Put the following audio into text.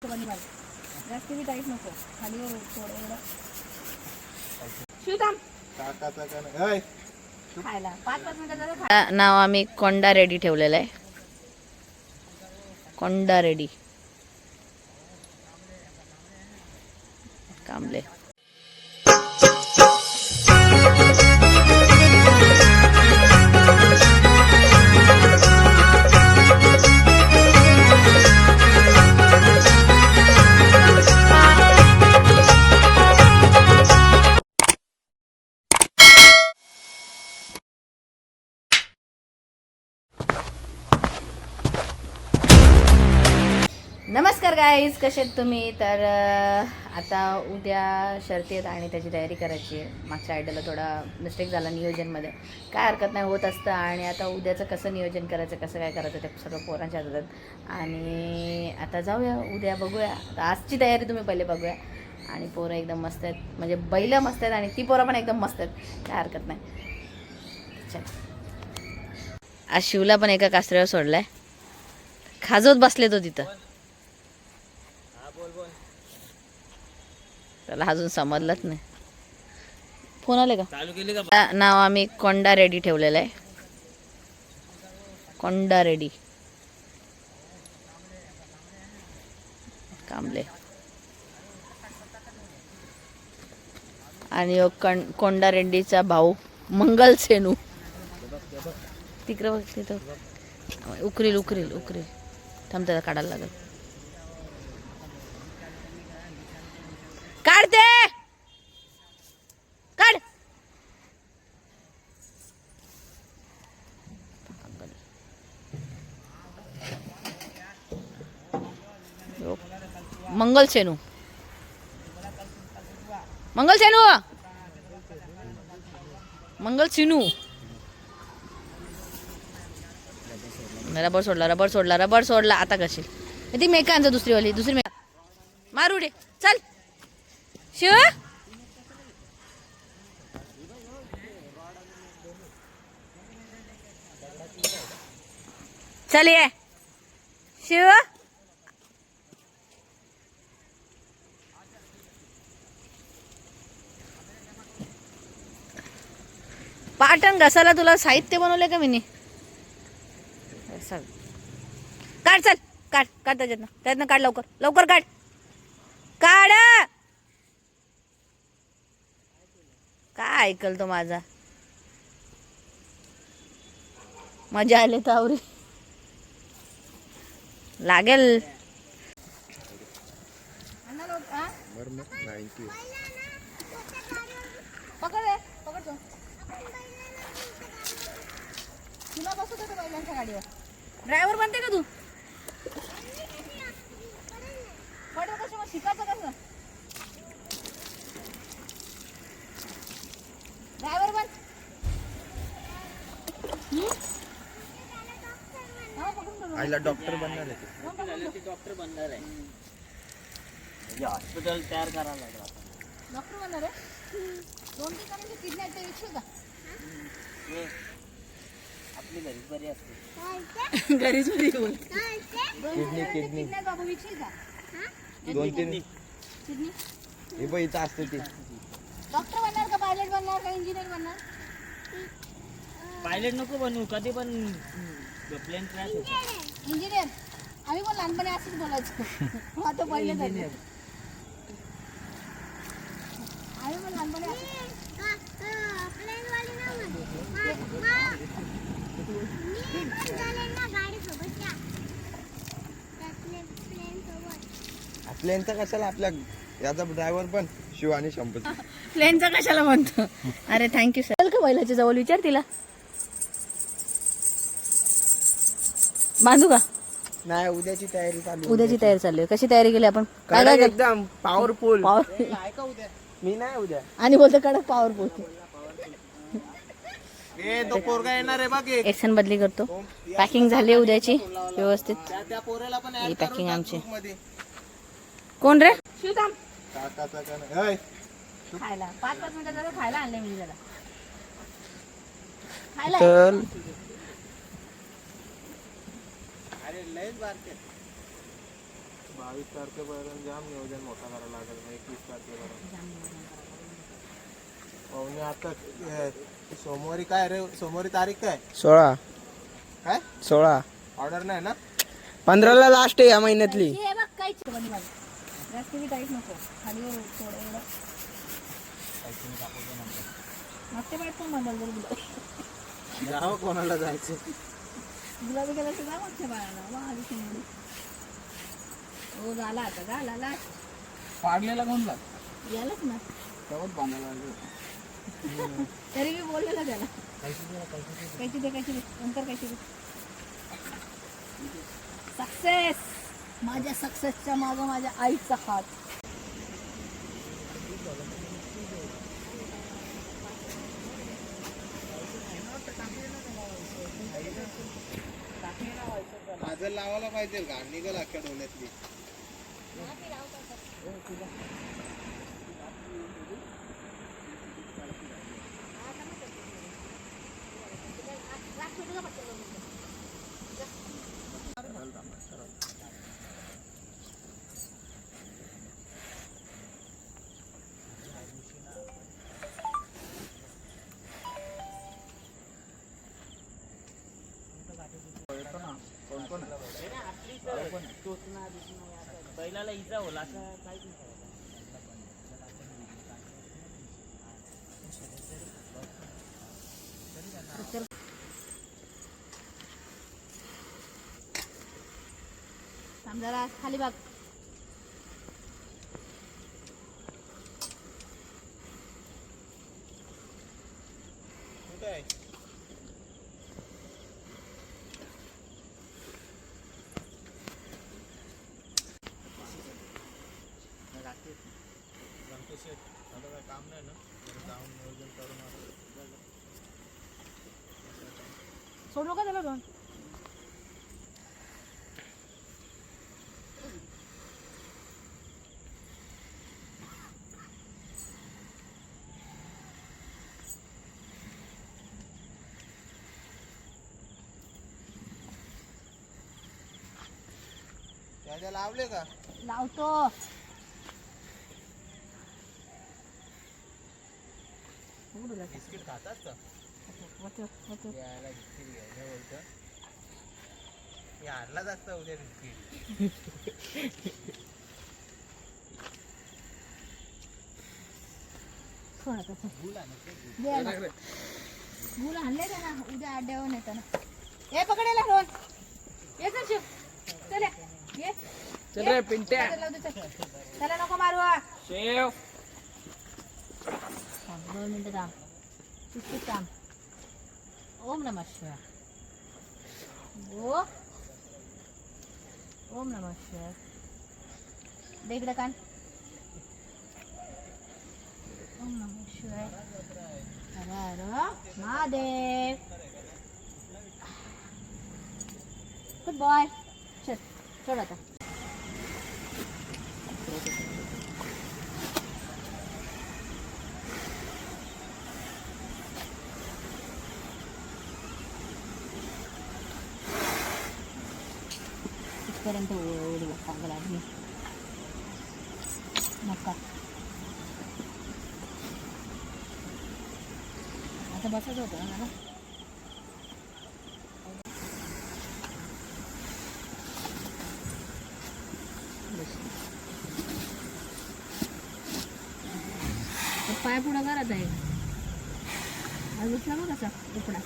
बंद कर. जास्त बी टाईट नको, खालीवर थोडं एवढं. खायला 5-5 मिनिटात नाव आम्ही कोंडा रेडी ठेवलेलं आहे. कोंडा रेडी कांबले. नमस्कार गाईज, कसे आहेत तुम्ही? तर आता उद्या शर्ती आहेत आणि त्याची तयारी करायची आहे. मागच्या आयडियाला थोडा मिस्टेक झाला नियोजनमध्ये, काय हरकत नाही, होत असतं. आणि आता उद्याचं कसं नियोजन करायचं, कसं काय करायचं ते सगळं पोरांच्या हातात. आणि आता जाऊया, उद्या बघूया. आता आजची तयारी तुम्ही पहिले बघूया. आणि पोरं एकदम मस्त आहेत, म्हणजे बैल मस्त आहेत आणि ती पोरं पण एकदम मस्त आहेत, काय हरकत नाही. चला, आज शिवला पण एका कासऱ्यावर सोडलाय, खाजवत बसले तो तिथं. त्याला अजून समजलंच नाही. फोन आले का? चालू केले का? नाव आम्ही कोंडा रेडी ठेवलेलं आहे. कोंडा रेडी कांबले. आणि कोंडा रेड्डीचा भाऊ मंगल सेनू तिकडे बघ, तिथं उकरील उकरील उकरील. थांब, त्याला काढायला लागेल. काढते, काढ. मंगल सेनू, मंगल सेनू, मंगल सिनू. रबर सोडला, रबर सोडला, रबर सोडला. आता कशी ती मेकांचा दुसरी मेका मारू रे. चल शिव, चल ये शिव. पाटण घसाला तुला साहित्य बनवलंय का मी? काढ, चल काढ, काढ त्याच्यातनं काढ, लवकर लवकर काढ, काढ. काय ऐकल तो माझा? मजा आली तावरी लागेल. पकड पकड, तुला बसवत होतं बैलांच्या गाडीवर. ड्रायव्हर बनते का तू? पडव कसं, मग शिकायचं कसं? ड्रायव्हर बन. आईला डॉक्टर बनणार आहे. डॉक्टर बनणार आहे. हॉस्पिटल तयार करायला लागला. डॉक्टर बनणार आहे. 2 ठिकाणी किडनी आहे, विचार का? आपली घरीच बरी असते. घरीच बरी बोल. किडनी बाबू विचार का? 2-3 किडनी हे बघ इथं असते ते. डॉक्टर बनणार का, पायलट बनणार का, इंजिनियर बनणार? पायलट नको बनू, कधी पण प्लेन क्रॅश होतो. इंजिनियर. आम्ही पण लहानपणी असंच बोलायचो. आता पहिले झाले. आम्ही पण लहानपणी प्लेनचा कशाला, आपल्या याचा ड्रायव्हर पण शिव आणि शंभू. प्लेनचा कशाला म्हणतो? अरे थँक्यू सर. चल का बैलाच्या जवळ, विचार तिला. बांधू का? नाही, उद्याची तयारी चालू. उद्याची तयारी चालू आहे. कशी तयारी केली आपण? कडक एकदम पॉवरफुल. मी नाही उद्या. आणि बोलतो कडक पॉवरफुल. तो पोरगा येणार आहे बघ. एसन बदली करतो. पॅकिंग झाली उद्याची व्यवस्थित. त्या पोराला पण ही पॅकिंग आमची. कोण रे? शिवताम. काकाचा का नाही? खायला 5-5 मिनिटात खायला आणले मी त्याला. खायला चल. अरे लयच बारके. 22 तारखेपर्यंत जाम नियोजन मोठा करायला लागेल. 21 तारखेपर्यंत पाहुणे आता सोमवारी काय रे? सोमवारी तारीख काय? 16 काय 16 ऑर्डर नाही ना? 15ला लास्ट आहे या महिन्यातली. हे बघ काही जास्त बी टाईट नको खाली थोडं एवढं मागच्या बाईट पण बंदल जर जावं कोणाला जायचं? गुलाबी कलरचं जा मागच्या बाळाला वा आधी शिंगडी. हो झाला आता झाला लास्ट पाडलेला कोणता यालाच ना तेव्हाच बांधायला तरी मी बोललेलं त्याला कायची दे नंतर कायची दे सक्सेस. माझ्या सक्सेसच्या मागं माझ्या आईचा हात. काजल लावायला पाहिजे का? निघाल अख्ख्या डोल्यातली. बैलाला इजा होला असं काय थांब जरा खाली बघ. कुठे आहे? काम नाही ना जाऊन नियोजन करून सोडू का त्याला दोन त्याच्या लावले का? लावतो. बिस्किट खातात का? यायला बिस्किट घ्यायचं बोलतं. मी आणलाच असता उद्या बिस्किट. गुल आणले का ना उद्या अड्ड्यावर येताना. हे पकडेला फोन ये चल शिव चल ये चल रे पिंट्या. त्याला नको मारू. शेव 2 मिनिटं थांब. किती थांब. ओम नमः शिवाय. ओम नमः शिवाय. दे इकडे कान. ओम नमः शिवाय. हर हर महादेव. Good boy. चल सोड आता. इथपर्यंत ओढलं चांगला आहे नका. आता बसायचं होतं ना मला. पाय पुढं करत आहे. आज उठला बघ कसा तुकडा.